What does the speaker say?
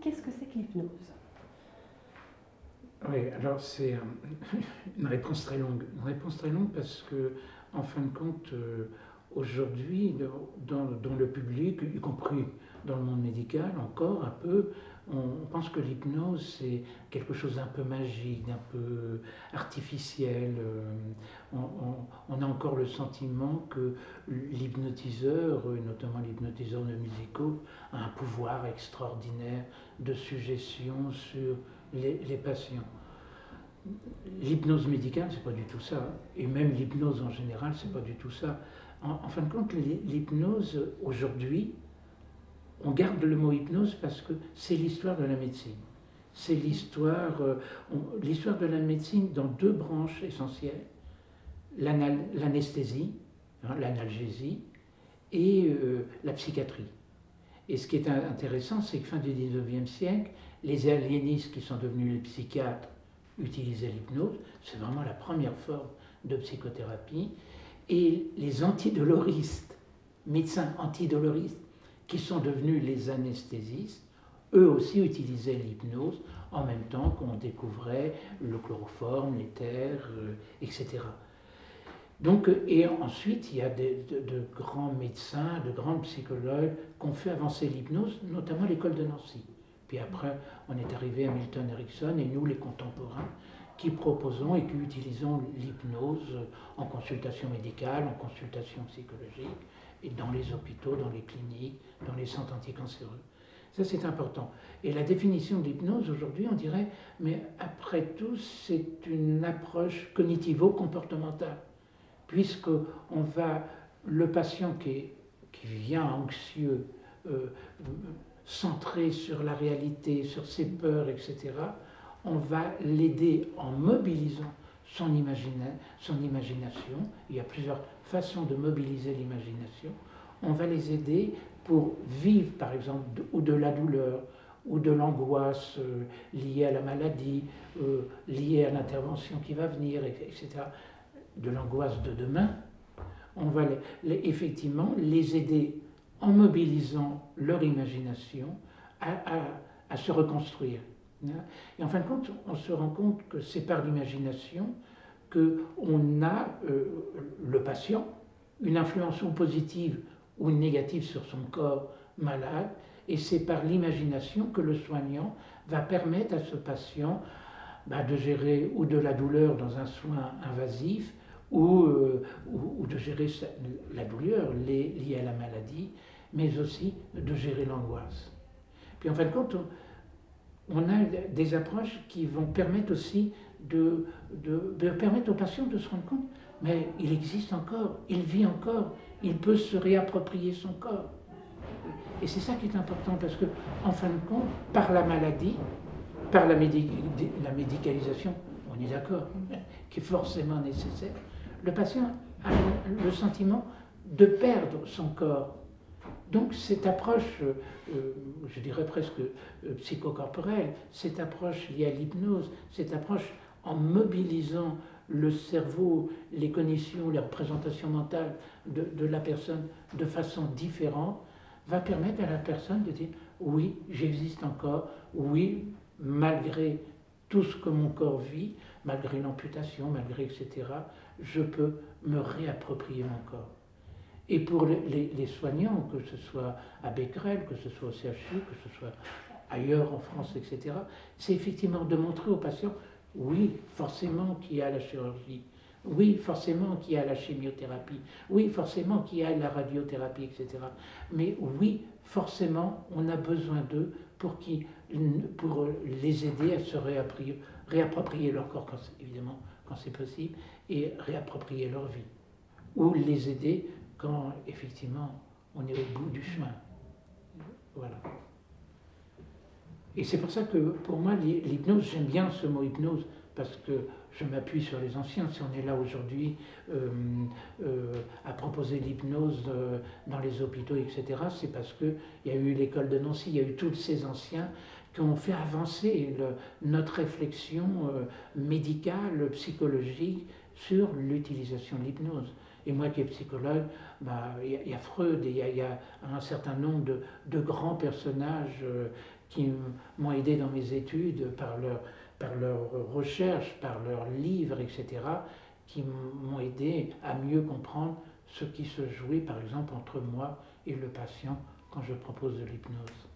qu'est-ce que c'est que l'hypnose? Oui, alors c'est une réponse très longue. Une réponse très longue parce que, en fin de compte, aujourd'hui, dans le public, y compris dans le monde médical, encore un peu, on pense que l'hypnose, c'est quelque chose d'un peu magique, d'un peu artificiel. On a encore le sentiment que l'hypnotiseur, notamment l'hypnotiseur de musicaux, a un pouvoir extraordinaire de suggestion sur les patients. L'hypnose médicale, c'est pas du tout ça. Et même l'hypnose en général, c'est pas du tout ça. En fin de compte, l'hypnose, aujourd'hui, on garde le mot hypnose parce que c'est l'histoire de la médecine. C'est l'histoire de la médecine dans deux branches essentielles, l'anesthésie, l'analgésie, et la psychiatrie. Et ce qui est intéressant, c'est que fin du 19e siècle, les aliénistes qui sont devenus les psychiatres utilisaient l'hypnose. C'est vraiment la première forme de psychothérapie. Et les antidoloristes, médecins antidoloristes, qui sont devenus les anesthésistes, eux aussi utilisaient l'hypnose en même temps qu'on découvrait le chloroforme, l'éther, etc. Donc, et ensuite, il y a de grands médecins, de grands psychologues qui ont fait avancer l'hypnose, notamment l'école de Nancy. Puis après, on est arrivé à Milton Erickson et nous, les contemporains, qui proposons et qui utilisons l'hypnose en consultation médicale, en consultation psychologique, et dans les hôpitaux, dans les cliniques, dans les centres anticancéreux. Ça, c'est important. Et la définition de l'hypnose, aujourd'hui, on dirait, mais après tout, c'est une approche cognitivo-comportementale, puisque le patient qui vient anxieux, centré sur la réalité, sur ses peurs, etc., on va l'aider en mobilisant son imagination. Il y a plusieurs façons de mobiliser l'imagination. On va les aider pour vivre, par exemple, ou de la douleur, ou de l'angoisse liée à la maladie, liée à l'intervention qui va venir, etc., de l'angoisse de demain. On va effectivement les aider en mobilisant leur imagination à se reconstruire. Et en fin de compte, on se rend compte que c'est par l'imagination qu'on a, le patient, une influence ou positive ou négative sur son corps malade, et c'est par l'imagination que le soignant va permettre à ce patient de gérer ou de la douleur dans un soin invasif, ou de gérer la douleur liée à la maladie, mais aussi de gérer l'angoisse. Puis en fin de compte, on a des approches qui vont permettre aussi de permettre au patient de se rendre compte, mais il existe encore, il vit encore, il peut se réapproprier son corps. Et c'est ça qui est important, parce que en fin de compte, par la maladie, par la médicalisation, on est d'accord, qui est forcément nécessaire, le patient a le sentiment de perdre son corps. Donc cette approche, je dirais presque psychocorporelle, cette approche liée à l'hypnose, cette approche en mobilisant le cerveau, les cognitions, les représentations mentales de la personne de façon différente, va permettre à la personne de dire « oui, j'existe encore, oui, malgré tout ce que mon corps vit, malgré l'amputation, malgré etc., je peux me réapproprier mon corps ». Et pour les soignants, que ce soit à Becquerel, que ce soit au CHU, que ce soit ailleurs en France, etc., c'est effectivement de montrer aux patients, oui, forcément qu'il y a la chirurgie, oui, forcément qu'il y a la chimiothérapie, oui, forcément qu'il y a la radiothérapie, etc. Mais oui, forcément, on a besoin d'eux pour les aider à se réapproprier leur corps, évidemment, quand c'est possible, et réapproprier leur vie. Ou les aider quand, effectivement, on est au bout du chemin. Voilà. Et c'est pour ça que, pour moi, l'hypnose, j'aime bien ce mot hypnose, parce que je m'appuie sur les anciens. Si on est là aujourd'hui à proposer l'hypnose dans les hôpitaux, etc., c'est parce qu'il y a eu l'école de Nancy, il y a eu tous ces anciens qui ont fait avancer notre réflexion médicale, psychologique, sur l'utilisation de l'hypnose. Et moi qui est psychologue, il y a Freud, et il y a un certain nombre de grands personnages qui m'ont aidé dans mes études par leurs recherches, par leurs livres, etc., qui m'ont aidé à mieux comprendre ce qui se jouait, par exemple, entre moi et le patient quand je propose de l'hypnose.